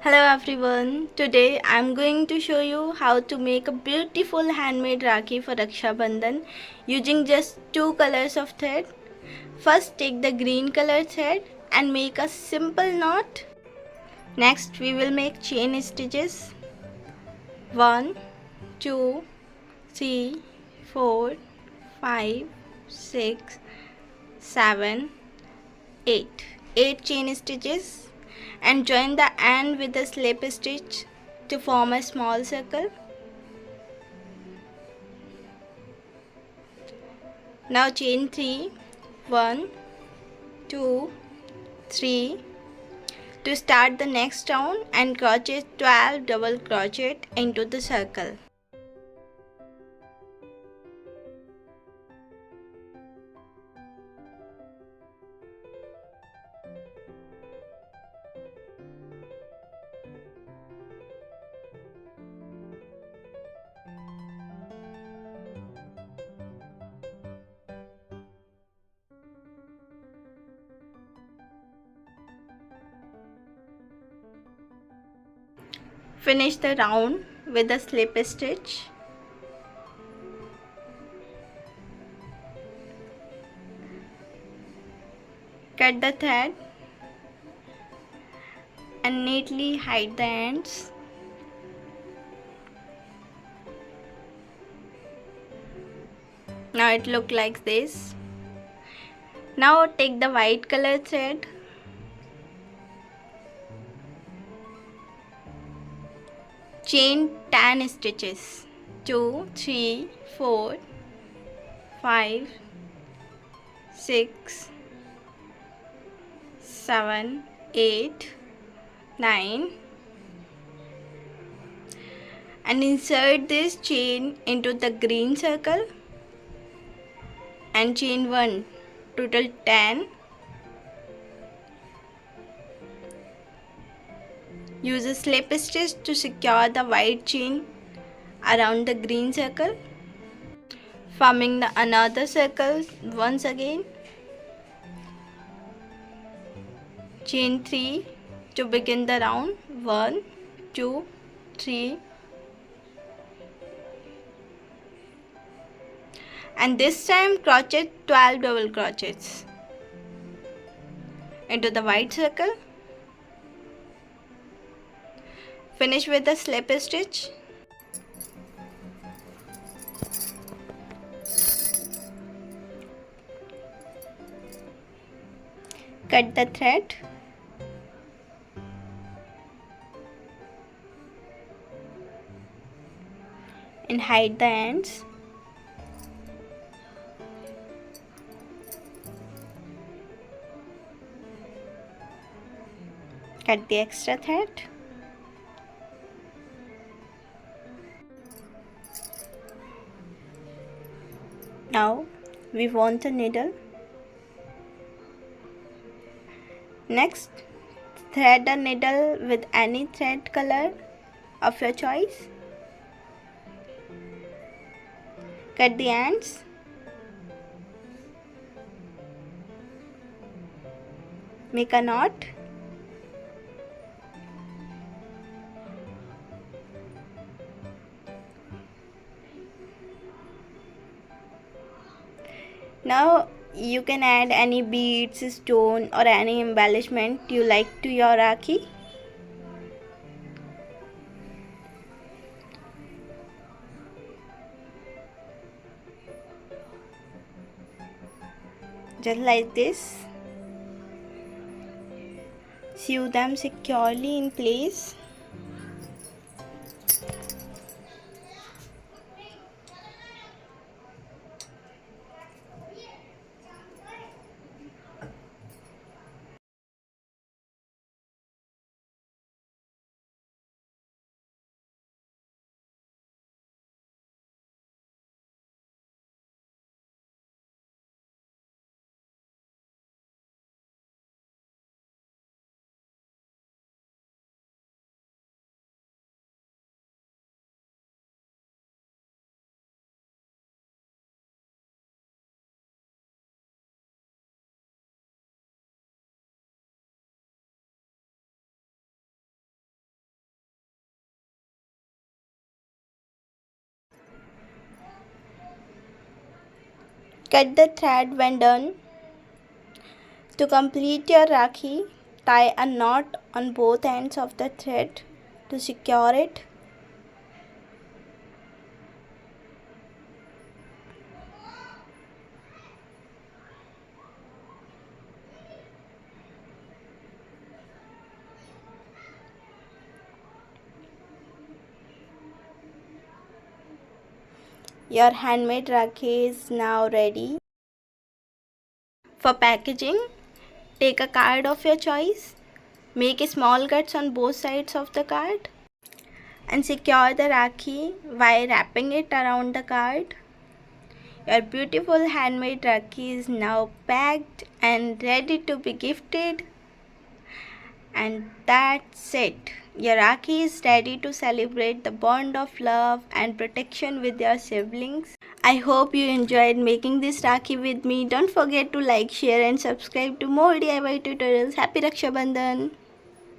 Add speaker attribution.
Speaker 1: Hello everyone, today I am going to show you how to make a beautiful handmade Rakhi for Raksha Bandhan using just two colors of thread. First take the green color thread and make a simple knot. Next we will make chain stitches. 1, 2, 3, 4, 5, 6, 7, 8. 8 chain stitches and join the end with a slip stitch to form a small circle. Now chain 3, 1, 2, 3 to start the next round and crochet 12 double crochet into the circle. Finish the round with a slip stitch. Cut the thread and neatly hide the ends. Now it looks like this. Now take the white color thread chain 10 stitches 2, 3, 4, 5, 6, 7, 8, 9 and insert this chain into the green circle and chain 1, total 10. Use a slip stitch to secure the white chain around the green circle, forming another circle once again. Chain 3 to begin the round. 1, 2, 3 and this time crochet 12 double crochets into the white circle. Finish with a slip stitch. Cut the thread. And hide the ends. Cut the extra thread. Now we want a needle. Next, thread a needle with any thread color of your choice. Cut the ends. Make a knot. Now you can add any beads, stone or any embellishment you like to your Rakhi. Just like this. Sew them securely in place. Cut the thread when done. To complete your Rakhi, tie a knot on both ends of the thread to secure it. Your handmade Rakhi is now ready. For packaging, take a card of your choice. Make small cuts on both sides of the card and secure the Rakhi by wrapping it around the card. Your beautiful handmade Rakhi is now packed and ready to be gifted. And that's it. Your Rakhi is ready to celebrate the bond of love and protection with your siblings. I hope you enjoyed making this Rakhi with me. Don't forget to like, share and subscribe to more DIY tutorials. Happy Raksha Bandhan!